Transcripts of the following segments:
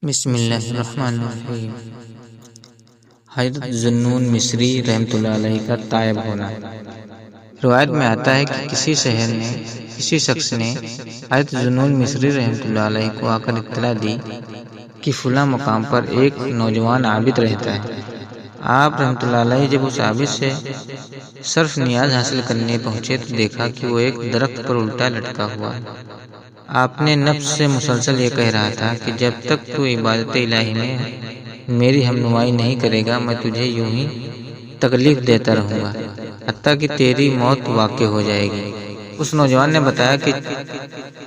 بسم اللہ الرحمن الرحیم۔ حضرت ذوالنون مصری رحمۃ اللہ علیہ کا تائب ہونا۔ روایت میں آتا ہے کہ کسی شخص نے حضرت ذوالنون مصری رحمۃ اللہ علیہ کو آ کر اطلاع دی کہ فلاں مقام پر ایک نوجوان عابد رہتا ہے۔ آپ رحمۃ اللہ علیہ جب اس عابد سے صرف نیاز حاصل کرنے پہنچے تو دیکھا کہ وہ ایک درخت پر الٹا لٹکا ہوا ہے۔ آپ نے نفس سے مسلسل یہ کہہ رہا تھا کہ جب تک تو عبادت الہی میں میری ہمنمائی نہیں کرے گا میں تجھے یوں ہی تکلیف دیتا رہوں گا حتیٰ کہ تیری موت واقع ہو جائے گی۔ اس نوجوان نے بتایا کہ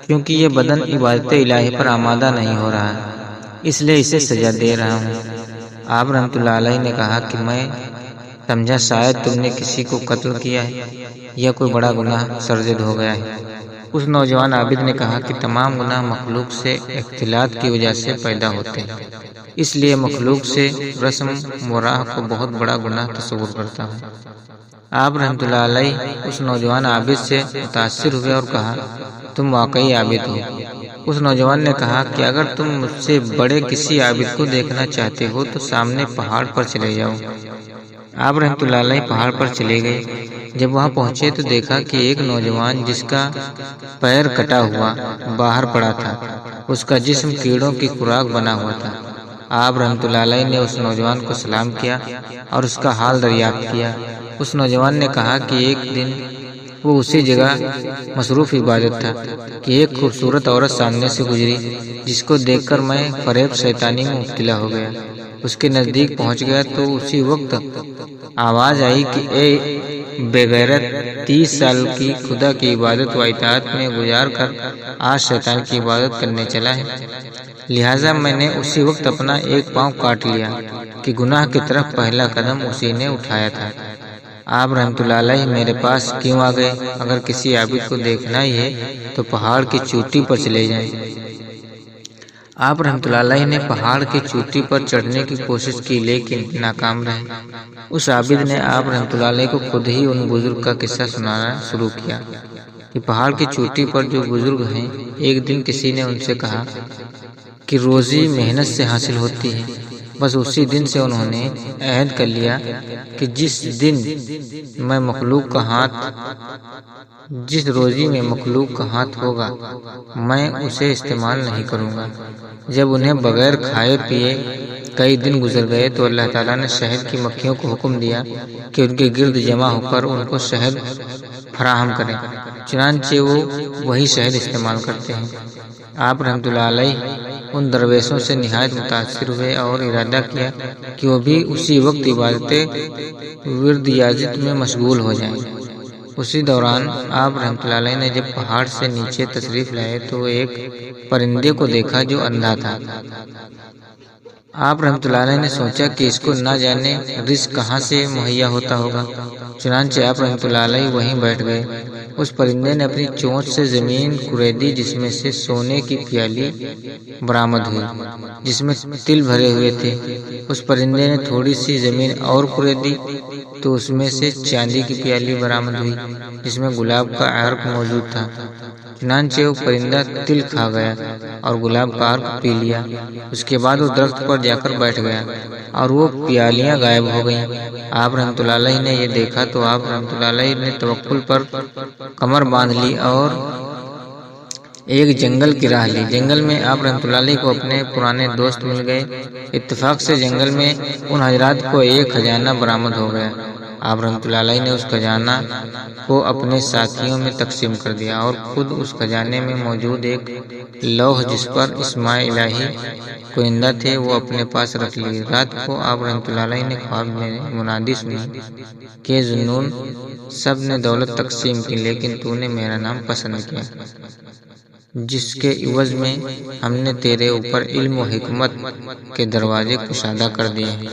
کیونکہ یہ بدن عبادت الہی پر آمادہ نہیں ہو رہا اس لیے اسے سزا دے رہا ہوں۔ آپ رحمۃ اللہ علیہ نے کہا کہ میں سمجھا شاید تم نے کسی کو قتل کیا ہے یا کوئی بڑا گناہ سرزد ہو گیا ہے۔ اس نوجوان عابد نے کہا کہ تمام گناہ مخلوق سے اختلاط کی وجہ سے پیدا ہوتے ہیں، اس لیے مخلوق سے رسم و راہ کو بہت بڑا گناہ تصور کرتا ہوں۔ آپ رحمۃ اللہ علیہ اس نوجوان عابد سے متاثر ہوئے اور کہا تم واقعی عابد ہو۔ اس نوجوان نے کہا کہ اگر تم مجھ سے بڑے کسی عابد کو دیکھنا چاہتے ہو تو سامنے پہاڑ پر چلے جاؤ۔ آپ رحمۃ اللہ علیہ پہاڑ پر چلے گئے۔ جب وہاں پہنچے تو دیکھا کہ ایک نوجوان جس کا پیر کٹا ہوا باہر پڑا تھا، اس کا جسم کیڑوں کی خوراک بنا ہوا تھا۔ آپ رحمۃ اللہ علیہ نے اس نوجوان کو سلام کیا اور اس کا حال دریافت کیا۔ اس نوجوان نے کہا کہ ایک دن وہ اسی جگہ مصروف عبادت تھا کہ ایک خوبصورت عورت سامنے سے گزری جس کو دیکھ کر میں فریب شیطانی میں مبتلا ہو گیا۔ اس کے نزدیک پہنچ گیا تو اسی وقت آواز آئی کہ اے بے غیرت، 30 سال کی خدا کی عبادت و اطاعت میں گزار کر آج شیطان کی عبادت کرنے چلا ہے۔ لہٰذا میں نے اسی وقت اپنا ایک پاؤں کاٹ لیا کہ گناہ کی طرف پہلا قدم اسی نے اٹھایا تھا۔ آپ رحمۃ اللہ علیہ میرے پاس کیوں آ گئے؟ اگر کسی عابد کو دیکھنا ہی ہے تو پہاڑ کی چوٹی پر چلے جائیں۔ آپ رحمۃ اللہ علیہ نے پہاڑ کی چوٹی پر چڑھنے کی کوشش کی لیکن ناکام رہے۔ اس عابد نے آپ رحمۃ اللہ علیہ کو خود ہی ان بزرگ کا قصہ سنانا شروع کیا کہ پہاڑ کی چوٹی پر جو بزرگ ہیں، ایک دن کسی نے ان سے کہا کہ روزی محنت سے حاصل ہوتی ہے۔ بس اسی دن سے انہوں نے عہد کر لیا کہ جس روزی میں مخلوق کا ہاتھ ہوگا میں اسے استعمال نہیں کروں گا۔ جب انہیں بغیر کھائے پیے کئی دن گزر گئے تو اللہ تعالیٰ نے شہد کی مکھیوں کو حکم دیا کہ ان کے گرد جمع ہو کر ان کو شہد فراہم کریں، چنانچہ وہ وہی شہد استعمال کرتے ہیں۔ آپ رحمۃ اللہ علیہ ان درویشوں سے نہایت متاثر ہوئے اور ارادہ کیا کہ وہ بھی اسی وقت عبادت وردیازت میں مشغول ہو جائیں۔ اسی دوران آپ رحمۃ اللہ علیہ نے جب پہاڑ سے نیچے تشریف لائے تو ایک پرندے کو دیکھا جو اندھا تھا۔ آپ رحمۃ اللہ علیہ نے سوچا کہ اس کو نہ جانے رزق کہاں سے مہیا ہوتا ہوگا، چنانچہ آپ رحمۃ اللہ علیہ وہیں بیٹھ گئے۔ اس پرندے نے اپنی چونچ سے زمین کریدی جس میں سے سونے کی پیالی برآمد ہوئی جس میں تل بھرے ہوئے تھے۔ اس پرندے نے تھوڑی سی زمین اور کریدی تو اس میں سے چاندی کی پیالی برآمد ہوئی جس میں گلاب کا عرق موجود تھا۔ چنانچہ وہ پرندہ تل کھا گیا اور گلاب کا عرق پی لیا۔ اس کے بعد وہ درخت پر جا کر بیٹھ گیا اور وہ پیالیاں غائب ہو گئیں۔ آپ رحمۃ اللہ علیہ نے یہ دیکھا تو آپ رحمۃ اللہ علیہ نے توکل پر کمر باندھ لی اور ایک جنگل کی راہ لی۔ جنگل میں آپ رحمۃ اللہ علیہ کو اپنے پرانے دوست مل گئے۔ اتفاق سے جنگل میں ان حضرات کو ایک خزانہ برآمد ہو گیا۔ آپ رحمۃ اللہ علیہ نے اس خزانہ کو اپنے ساتھیوں میں تقسیم کر دیا اور خود اس خزانے میں موجود ایک لوح جس پر اسماء الہی کوئندہ تھے وہ اپنے پاس رکھ لی۔ رات کو آپ رحمۃ اللہ علیہ نے خواب میں منادی سنی کہ ذوالنون سب نے دولت تقسیم کی لیکن تو نے میرا نام پسند کیا جس کے عوض میں ہم نے تیرے اوپر علم و حکمت کے دروازے کشادہ کر دیے ہیں۔